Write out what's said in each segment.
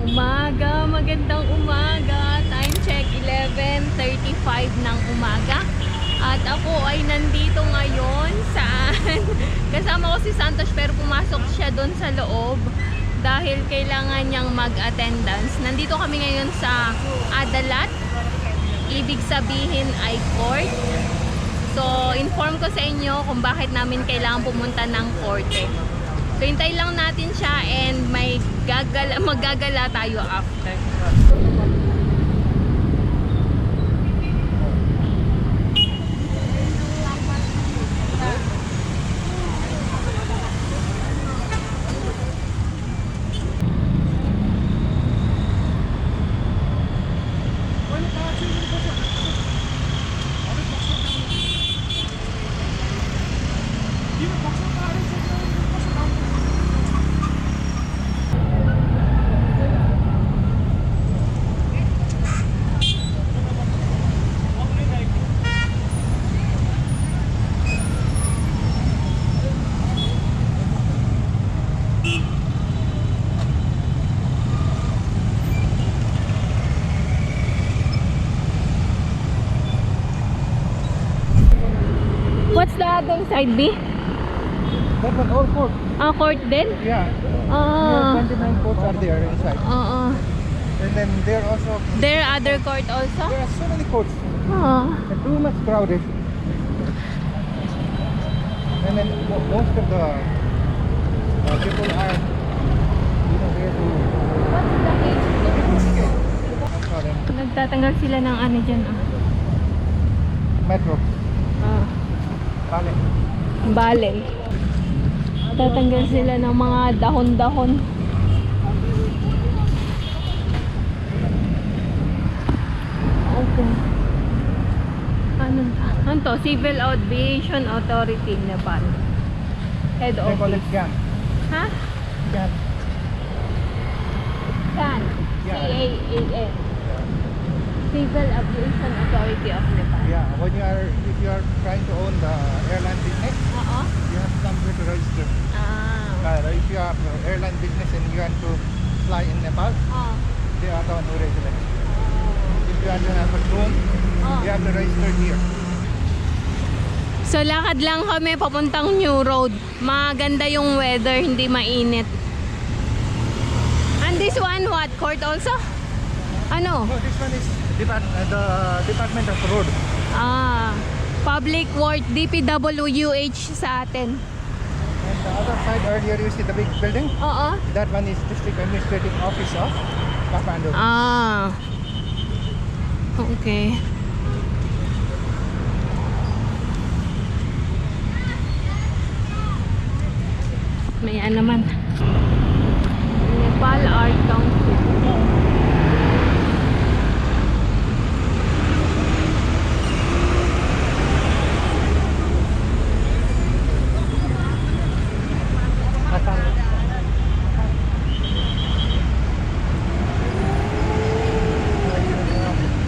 umaga, magandang umaga. Time check 11:35 ng umaga. At ako ay nandito ngayon saan? Kasama ko si Santos pero pumasok siya doon sa loob dahil kailangan niyang mag-attendance. Nandito kami ngayon sa Adalat. Ibig sabihin ay court. So, inform ko sa inyo kung bakit namin kailangan pumunta ng korte. So, hintay lang natin siya and may maggagala tayo after. What's the other side, B? That one all court. Court din? Yeah. Ah. 29 courts are there inside. And then there also There are other court also? there are so many courts. And too much crowded. And then most of the people are there to Nagtatanggal sila ng ano dyan, metro. Vale. Bale. Tatanggal sila ng mga dahon-dahon. Okay. Ano to? Civil Aviation Authority, Nepal. Head They call it office. GAN. Ha? GAN. CAN. Yeah. C-A-A-N. Civil Aviation Authority of Nepal. Yeah. If you are trying to own the airline business, you have to come here to register. If you have airline business and you want to fly in Nepal, they are the one who regulate. If you want to have a drone, you have to register here. So lakad lang kami papuntang New Road. Maganda yung weather, hindi mainit. And this one, what? Court also? Ano? No, this one is the Department of Road. Public Work, DPWH sa atin. And the other side earlier you see the big building? Oo. That one is District Administrative Office of Kathmandu. Okay. May ano naman. Nepal Art Council.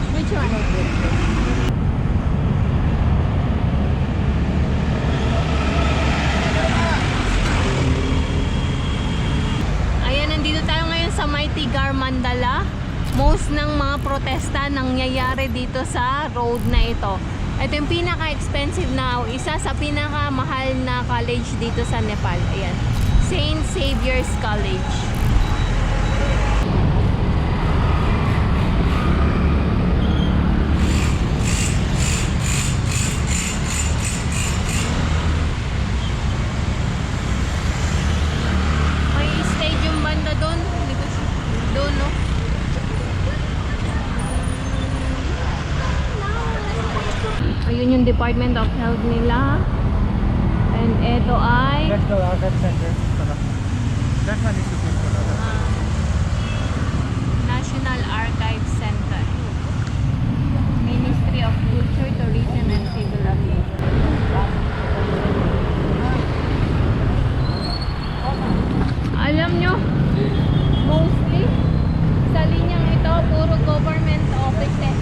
Which one? Ayan, nandito tayo ngayon sa Mightigar, Mandala. Most ng mga protesta nangyayari dito sa road na ito. Ito yung pinaka-expensive na, isa sa pinaka-mahal na college dito sa Nepal. Ayan, Saint Xavier's College. May stadium banda doon. Hindi ko siya. Doon, no? Ayun yung Department of Health nila. And ito ay National Archive Center. That one is to be National Archive Center. Ministry of Culture, Tourism and Civil Aviation. Alam nyo, mostly sa linyang ito, puro government offices.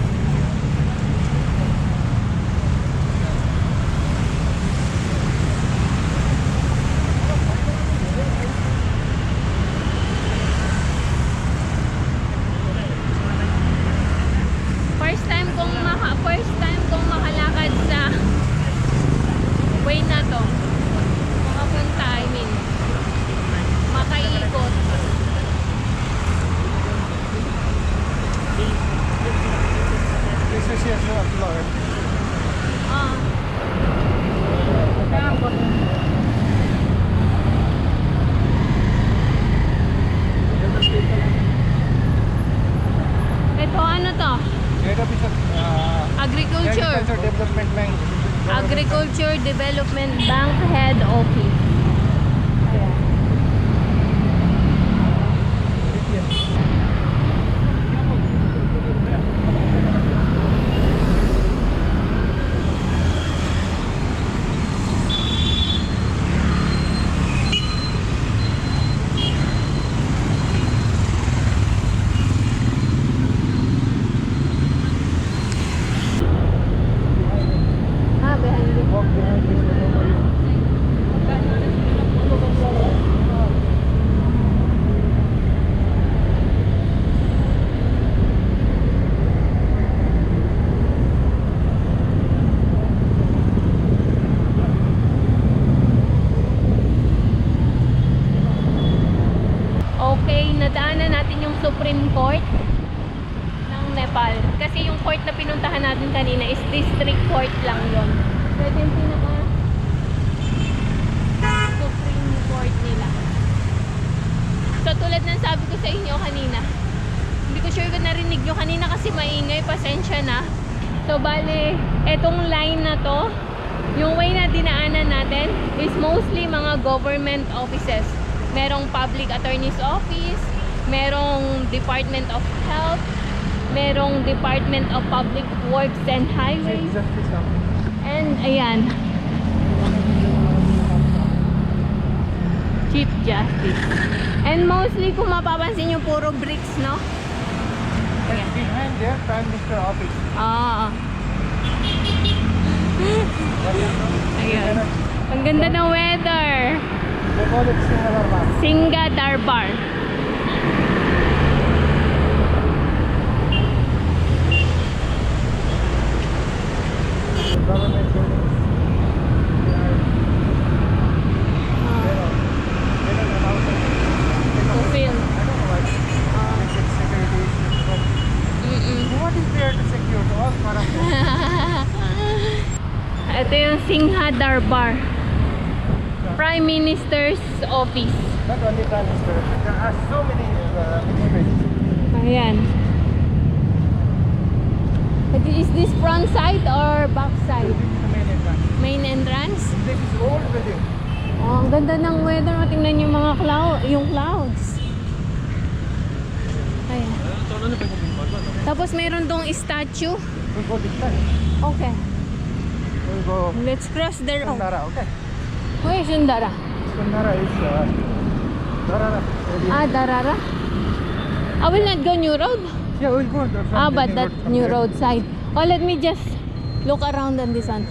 Agriculture Development Bank. Agriculture Development Bank Head Office. Ayan. Behind you. Walk behind this memorial. Okay, nadaanan natin yung Supreme Court ng Nepal. Kasi yung court na pinuntahan natin kanina is district court lang yon. Ito yung pinaka Supreme Court nila. So tulad ng sabi ko sa inyo kanina, hindi ko sure kung narinig nyo kanina kasi maingay, pasensya na. So bale, etong line na to, yung way na dinaanan natin is mostly mga government offices. Merong public attorney's office, merong Department of Health, merong Department of Public Works and Highways, and ayan, Chief Justice. And mostly kung mapapansin nyo, puro bricks, no? And behind there, Prime Minister office. Ah. Ayun. Ang ganda ng weather. They call it Singalarbar. Singa Darbar. Government buildings. They don't allow them. To film. I don't know why. They said security issues, but what is there to secure? All corrupt. Ito yung Singha Darbar. Prime Minister's Office. Not only Prime Minister, there are so many immigrants. Ayan. Is this front side or back side? This is the main entrance. Main entrance? This is old building. Oh, ang ganda ng weather. Tingnan yung mga clouds. Ayan. Tapos meron dong statue. We'll go this time. Okay. We'll go Let's cross the road. Sundara, okay? Where is Sundara? Sundara is Darara. Ah, Darara? I will not go new road. Yeah, we'll go. But that new road side. Oh, let me just look around on this one.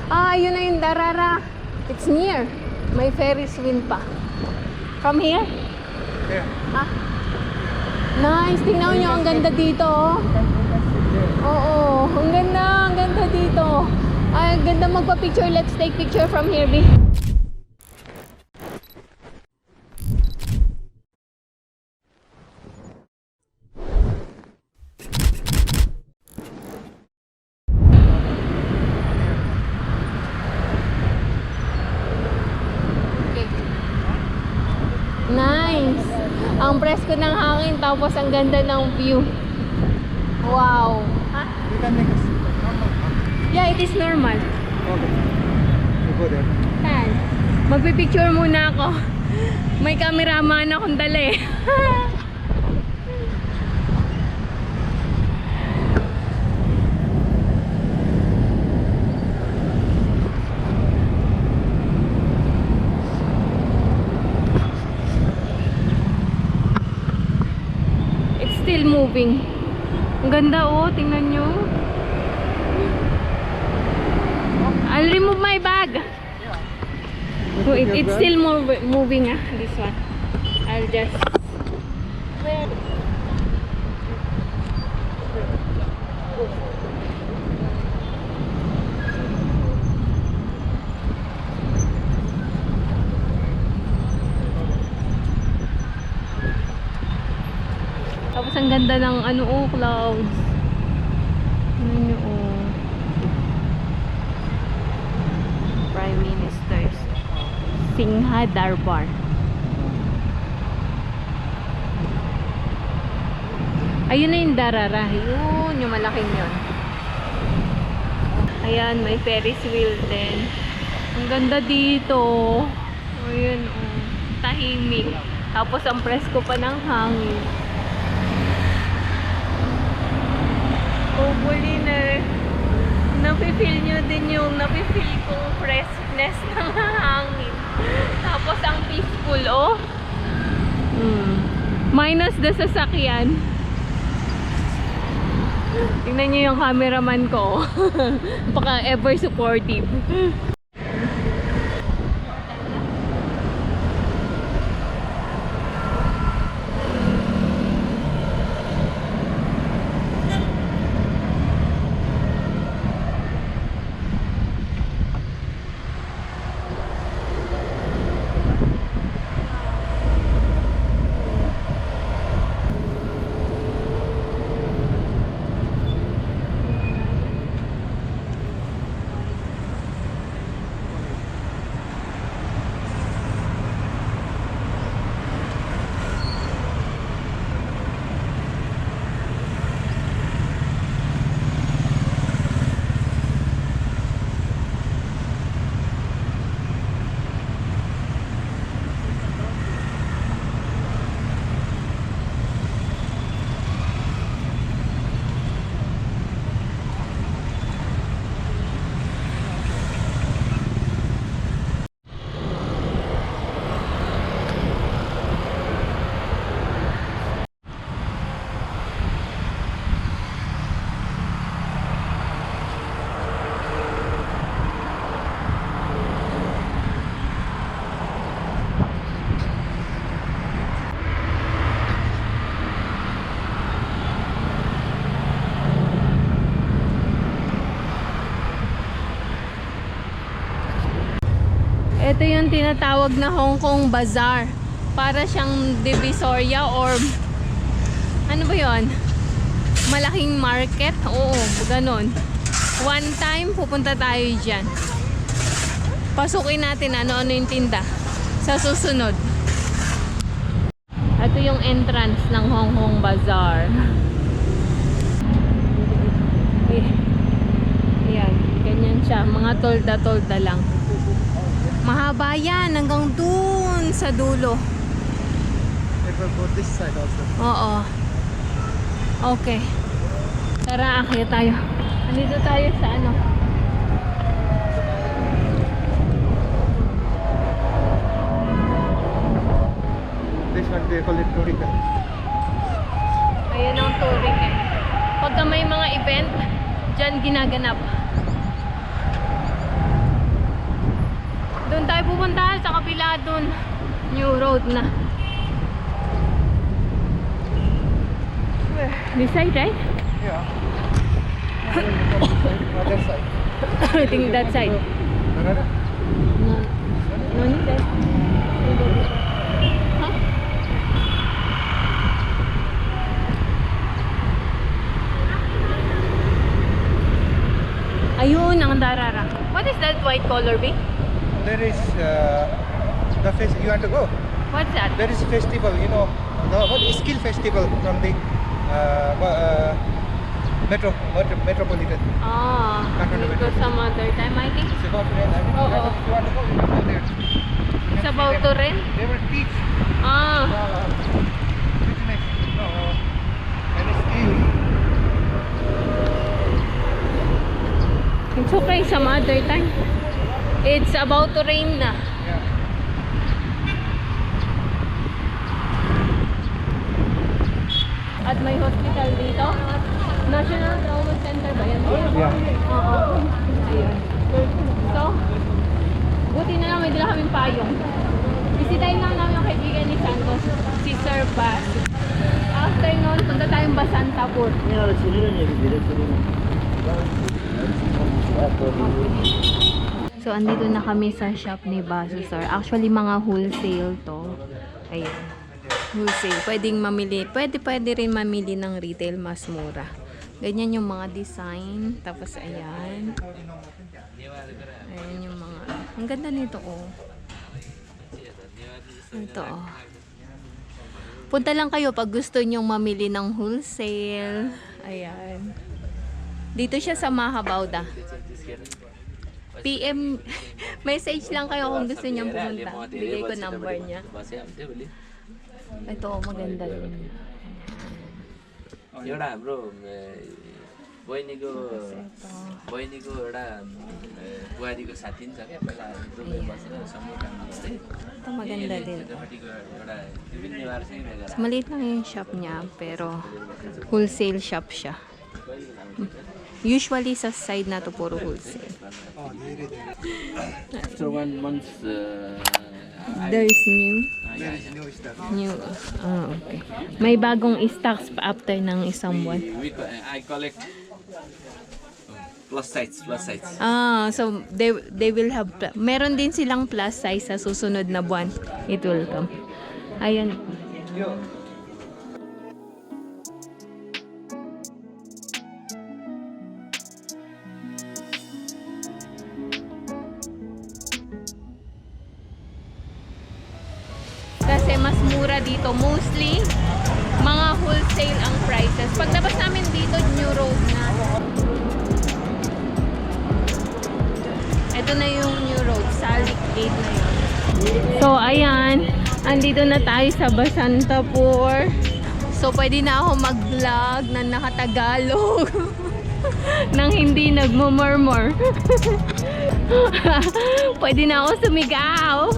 Ah, yun na yung Darara. It's near. May Ferris wheel pa. From here? Yeah. Ah. Nice. Tingnan nyo, ang ganda dito. Oh. Oo, ang ganda dito. Ay, ang ganda magpa-picture. Let's take picture from here, B. Okay. Nice. Ang presko ng hangin, tapos ang ganda ng view. Wow. Ha? We can make a normal. Yeah, it is normal. Okay. We'll go there. Yan. Magpipicture muna ako. May cameraman akong dala eh. It's still moving. Ang ganda oh, tingnan nyo. I'll remove my bag. Oh, it's still moving this one. I'll just... Tapos ang ganda ng clouds. Ano nyo Prime Minister's Singha Darbar. Ayun na yung Darara. Yun, yung malaking yun. Ayan, may Ferris wheel din. Ang ganda dito. Ayun, oh. Tahimik. Tapos ang presko pa ng hangin. Hopefully nafe-feel nyo din yung nafe-feel kong freshness ng hangin. Tapos ang peaceful, oh. Minus the sasakyan. Tingnan nyo yung cameraman ko. Baka ever supportive. Ito yung tinatawag na Hong Kong Bazaar. Para siyang Divisoria or ano ba yon? Malaking market? Oo, ganun. One time, pupunta tayo dyan. Pasukin natin ano-ano yung tinda sa susunod. Ito yung entrance ng Hong Kong Bazaar. Ayan, ganyan siya. Mga tolda-tolda lang. Mahaba yan hanggang dun sa dulo. It will go this side also. Oo. Okay. Tara, akyat tayo. Andito tayo sa ano. This one they call it Torika. Ayan ang touring eh. Pagka may mga event, dyan ginaganap. Doon tayo pupunta sa kapila doon. New road na. This side, right? Yeah. Other side. I think that side. Another? No. No need that. Huh? Ayun, ang Darara. What is that white color, B? There is the fest. You want to go? What's that? There is a festival. You know, the skill festival from the metropolitan. Ah, we'll go some other time, I think. It's about to rain. I think Oh, if you want to go, you can go there. It's about to rain? They will teach Ah, business. And skill. it's okay some other time. It's about to rain na. Yeah. At may hospital dito. National Trauma Center ba yan? Yeah. Oo. Ayun. So, buti na lang may dala kaming payong. Bisitahin lang namin yung kaibigan ni Santos, si Sir Bas. After nun, punta tayong Basantapur. So, andito na kami sa shop ni Baso, sir. Actually, mga wholesale to. Ayun. Wholesale. Pwedeng mamili. Pwede rin mamili ng retail, mas mura. Ganyan yung mga design. Tapos, ayan. Ayan yung mga... Ang ganda nito, oh. Ito, oh. Punta lang kayo pag gusto nyong mamili ng wholesale. Ayan. Dito siya sa Mahabauda. PM, message lang kayo kung gusto niyang pumunta. Bigay ko number niya. Ito, maganda rin. एउटा हाम्रो बहिनीको एउटा बुहारीको साथी नि छ क्या पहिला दुबई बसेर सँगै काम गर्दै Ito maganda din. केटापट्टिको एउटा त्यो पनि नेवारसँगै भेगेर So, maliit lang yung shop niya, pero wholesale shop siya. Usually sa side na to puro wholesale. So 1 month There is new. There is new stuff. New. Okay. May bagong stocks pa after ng isang buwan. I collect plus size. So they will have meron din silang plus size sa susunod na buwan. It will come. Ayan. Kasi mas mura dito. Mostly, mga wholesale ang prices. Paglabas namin dito, new road na. Ito na yung new road. Salik gate na yun. So, ayan. Andito na tayo sa Basantapur. So, pwede na ako mag-vlog na nakatagalog. Nang hindi nagmumurmur. Pwede na ako sumigaw.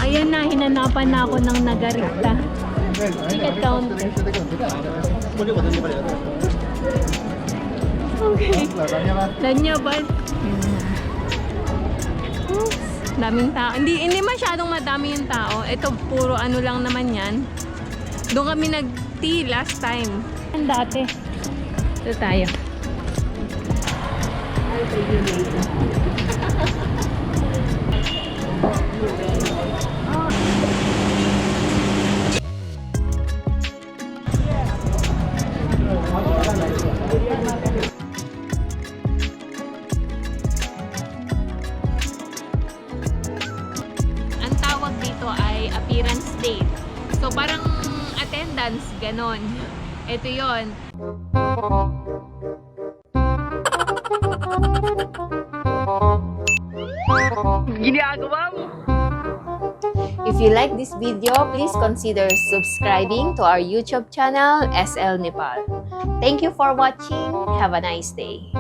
Ayan na, hinanapan na ako ng nagarikta. Ticket counter. Okay. Lanyaban. Oops. Daming tao. Hindi masyadong madami yung tao. Ito puro ano lang naman yan. Doon kami nag-tea last time. Ang dati. Ito tayo. I'll take you later. Ang tawag dito ay appearance date. So parang attendance, ganon. Ito yon. Ginagawa mo. If you like this video, please consider subscribing to our YouTube channel, SL Nepal. Thank you for watching. Have a nice day.